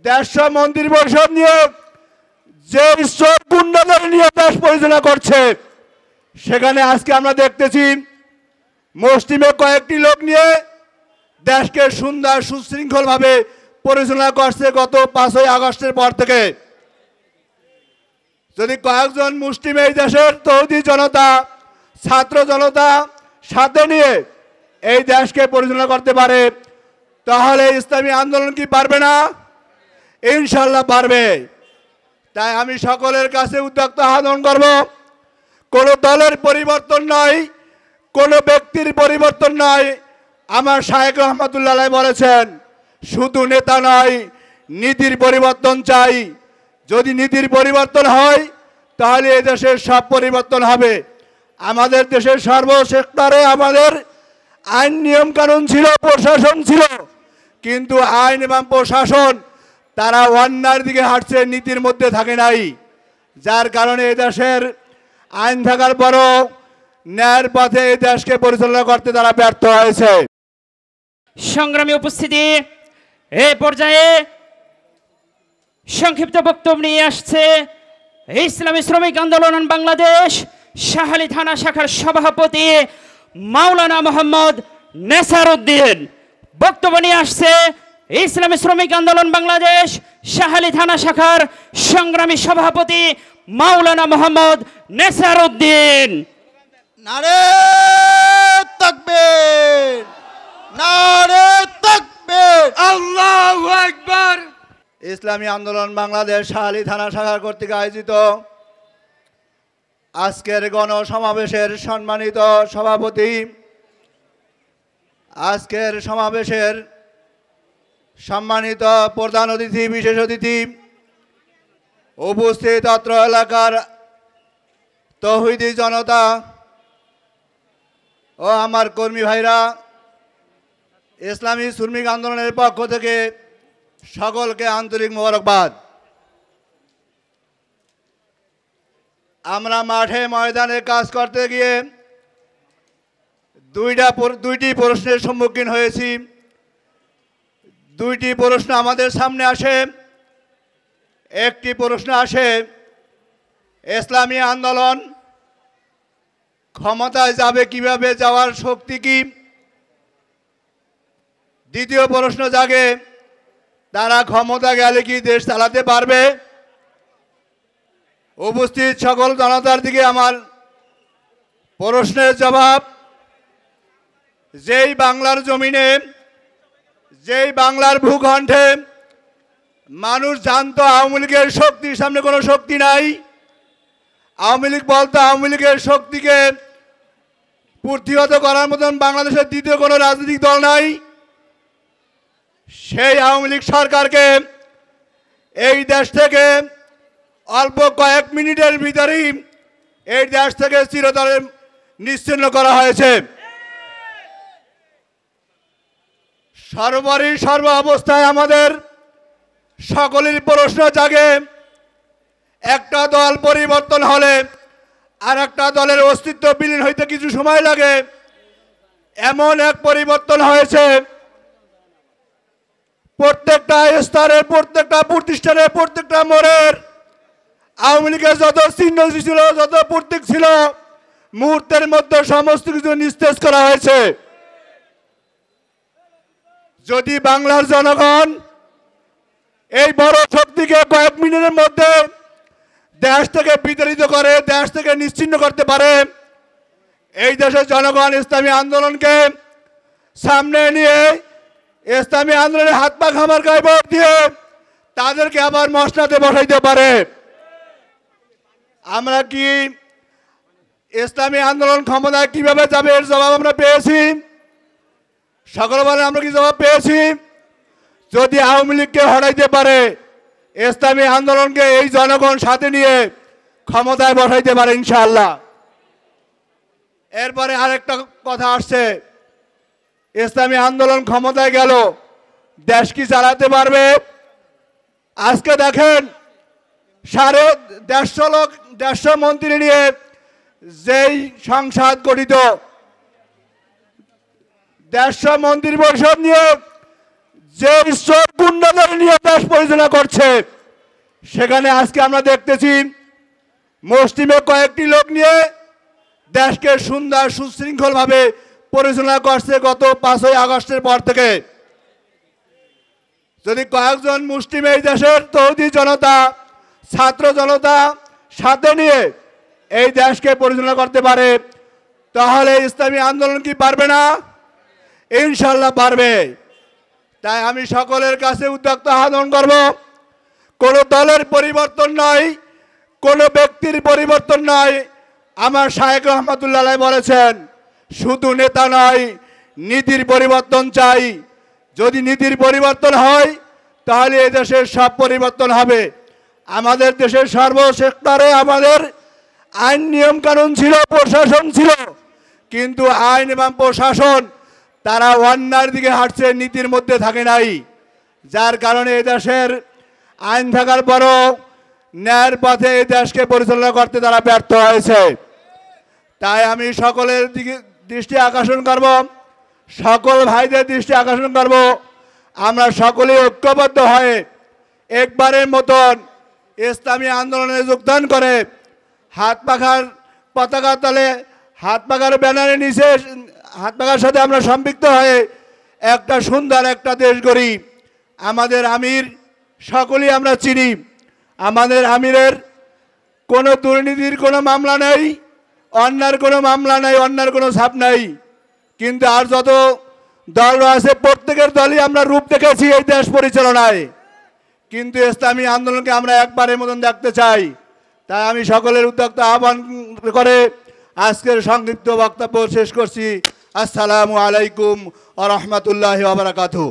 দেড়শো মন্ত্রী পরিষদ নিয়ে যে গুন্ডাদের নিয়ে দেশ পরিচালনা করছে, সেখানে আজকে আমরা দেখতেছি মুসলিমে কয়েকটি লোক নিয়ে দেশকে সুন্দর সুশৃঙ্খলভাবে পরিচালনা করছে গত 5ই আগস্টের পর থেকে। যদি কয়েকজন মুসলিম এই দেশের তৌহিদি জনতা, ছাত্র জনতা সাথে নিয়ে এই দেশকে পরিচালনা করতে পারে, তাহলে ইসলামী আন্দোলন কি পারবে না? ইনশাল্লাহ পারবে। তাই আমি সকলের কাছে উদ্যোক্তা আহ্বান করব, কোনো দলের পরিবর্তন নয়, কোনো ব্যক্তির পরিবর্তন নয়। আমার শায়েখ রহমাতুল্লাহ আলাইহি বলেছেন, শুধু নেতা নয়, নীতির পরিবর্তন চাই। যদি নীতির পরিবর্তন হয় তাহলে এই দেশের সব পরিবর্তন হবে। আমাদের দেশের সর্বশেক্টরে আমাদের আইন নিয়ম কানুন ছিল, প্রশাসন ছিল, কিন্তু আইন এবং প্রশাসন তারা অন্যায়ের দিকে হাঁটছে, নীতির মধ্যে থাকে নাই। যার কারণে এই দেশের আইন থাকার পরও ন্যায়ের পথে এই দেশকে পরিচালনা করতে তারা ব্যর্থ হয়েছে। সংগ্রামী উপস্থিতি, এই পর্যায়ে সংক্ষিপ্ত বক্তব্য নিয়ে আসছে ইসলামী শ্রমিক আন্দোলন বাংলাদেশ শাহালি থানা শাখার সভাপতি মাওলানা মোহাম্মদ নেসার উদ্দিন। বক্তব্য নিয়ে আসছে ইসলামী শ্রমিক আন্দোলন বাংলাদেশ শাহালি থানা শাখার সংগ্রামী সভাপতি মাওলানা মোহাম্মদ নেসার উদ্দিন। নারে তাকবীর, নারে তাকবীর, আল্লাহু আকবার। ইসলামী আন্দোলন বাংলাদেশ শাহালি থানা শাখা কর্তৃক আয়োজিত আজকের গণসমাবেশের সম্মানিত সভাপতি, আজকের সমাবেশের সম্মানিত প্রধান অতিথি, বিশেষ অতিথি, উপস্থিত অত্র এলাকার তৌহিদি জনতা ও আমার কর্মী ভাইরা, ইসলামী শ্রমিক আন্দোলনের পক্ষ থেকে সকলকে আন্তরিক মোবারকবাদ। আমরা মাঠে ময়দানে কাজ করতে গিয়ে দুইটি প্রশ্নের সম্মুখীন হয়েছি। দুইটি প্রশ্ন আমাদের সামনে আসে। একটি প্রশ্ন আসে, ইসলামী আন্দোলন ক্ষমতায় যাবে কিভাবে, যাওয়ার শক্তি কি? দ্বিতীয় প্রশ্ন জাগে, তারা ক্ষমতা গেলে কি দেশ চালাতে পারবে? উপস্থিত সকল জনতার দিকে আমার প্রশ্নের জবাব, যেই বাংলার জমিনে, যেই বাংলার ভূখণ্ডে মানুষ জানতো আওয়ামী লীগের শক্তির সামনে কোনো শক্তি নাই, আওয়ামী লীগ বলতো আওয়ামী লীগের শক্তিকে প্রতিহত করার মতন বাংলাদেশের দ্বিতীয় কোনো রাজনৈতিক দল নাই, সেই আওয়ামী লীগ সরকারকে এই দেশ থেকে অল্প কয়েক মিনিটের ভিতরেই এই দেশ থেকে চিরতরে নিশ্চিহ্ন করা হয়েছে। সর্বোপরি সর্ব অবস্থায় আমাদের সকলের প্রশ্ন জাগে, একটা দল পরিবর্তন হলে আর একটা দলের অস্তিত্ব বিলীন হইতে কিছু সময় লাগে। এমন এক পরিবর্তন হয়েছে, প্রত্যেকটা স্তরের, প্রত্যেকটা প্রতিষ্ঠানের, প্রত্যেকটা মোড়ের আওয়ামী লীগের যত চিহ্ন ছিল, যত প্রতীক ছিল, মুহূর্তের মধ্যে সমস্ত কিছু নিস্তেজ করা হয়েছে। যদি বাংলার জনগণ এই বড় শক্তিকে কয়েক মিনিটের মধ্যে দেশ থেকে বিতাড়িত করে, দেশ থেকে নিশ্চিহ্ন করতে পারে, এই দেশের জনগণ ইসলামী আন্দোলনকে সামনে নিয়ে ইসলামী আন্দোলনের হাত পা খামার গায়ে ভোট দিয়ে তাদেরকে আবার মসনাদে বসাইতে পারে। আমরা কি ইসলামী আন্দোলন ক্ষমতায় কিভাবে যাবে এর জবাব আমরা পেয়েছি। সকল বলে আমরা কি জবাব পেয়েছি? যদি আওয়ামী লীগকে হটাইতে পারে, ইসলামী আন্দোলনকে এই জনগণ সাথে নিয়ে ক্ষমতায় বসাইতে পারে ইনশাআল্লাহ। এরপরে আরেকটা কথা আসছে, ইসলামী আন্দোলন ক্ষমতায় গেল দেশ কি চালাতে পারবে? আজকে দেখেন 150 মন্ত্রী নিয়ে যেই সংসদ গঠিত, 150 মন্ত্রী পরিষদ নিয়ে যে সব গুন্ডাদের নিয়ে দেশ পরিচালনা করছে, সেখানে আজকে আমরা দেখতেছি মুসলিমে কয়েকটি লোক নিয়ে দেশকে সুন্দর সুশৃঙ্খলভাবে পরিচালনা করছে গত 5ই আগস্টের পর থেকে। যদি কয়েকজন মুসলিম এই দেশের তৌহিদি জনতা, ছাত্র জনতা সাথে নিয়ে এই দেশকে পরিচালনা করতে পারে, তাহলে ইসলামী আন্দোলন কি পারবে না? ইনশাল্লাহ পারবে। তাই আমি সকলের কাছে উদ্যোক্ত আহ্বান করব, কোনো দলের পরিবর্তন নয়, কোনো ব্যক্তির পরিবর্তন নয়। আমার শায়েখ রহমাতুল্লাহ আলাইহি বলেছেন, শুধু নেতা নয়, নীতির পরিবর্তন চাই। যদি নীতির পরিবর্তন হয়, তাহলে এই দেশের সব পরিবর্তন হবে। আমাদের দেশের সর্বসেক্টরে আমাদের আইন নিয়ম কানুন ছিল, প্রশাসন ছিল, কিন্তু আইন এবং প্রশাসন তারা অন্যায়ের দিকে হাঁটছে, নীতির মধ্যে থাকে নাই। যার কারণে এই দেশের আইন থাকার পরও ন্যায়ের পথে এই দেশকে পরিচালনা করতে তারা ব্যর্থ হয়েছে। তাই আমি সকলের দিকে দৃষ্টি আকর্ষণ করব, সকল ভাইদের দৃষ্টি আকর্ষণ করব, আমরা সকলে ঐক্যবদ্ধ হয়ে একবারের মতন ইসলামী আন্দোলনে যোগদান করে হাত পাখার পতাকা তলে, হাত পাখার ব্যানারে নিচে হাত পাখার সাথে আমরা সম্পৃক্ত হয়ে একটা সুন্দর একটা দেশ গড়ি। আমাদের আমির সকলেই আমরা চিনি, আমাদের আমিরের কোনো দুর্নীতির কোনো মামলা নেই, অন্যায়ের কোনো মামলা নেই, অন্যায়ের কোনো ছাপ নেই। কিন্তু আর যত দল রয়েছে প্রত্যেকের দলই আমরা রূপ দেখেছি এই দেশ পরিচালনায়, কিন্তু ইসলামী আন্দোলনকে আমরা একবারের মতন দেখতে চাই। তাই আমি সকলের উদ্যোক্তা আহ্বান করে আজকের সংক্ষিপ্ত বক্তব্য শেষ করছি। আসসালামু আলাইকুম ওয়া রাহমাতুল্লাহি ওয়া বারাকাতুহু।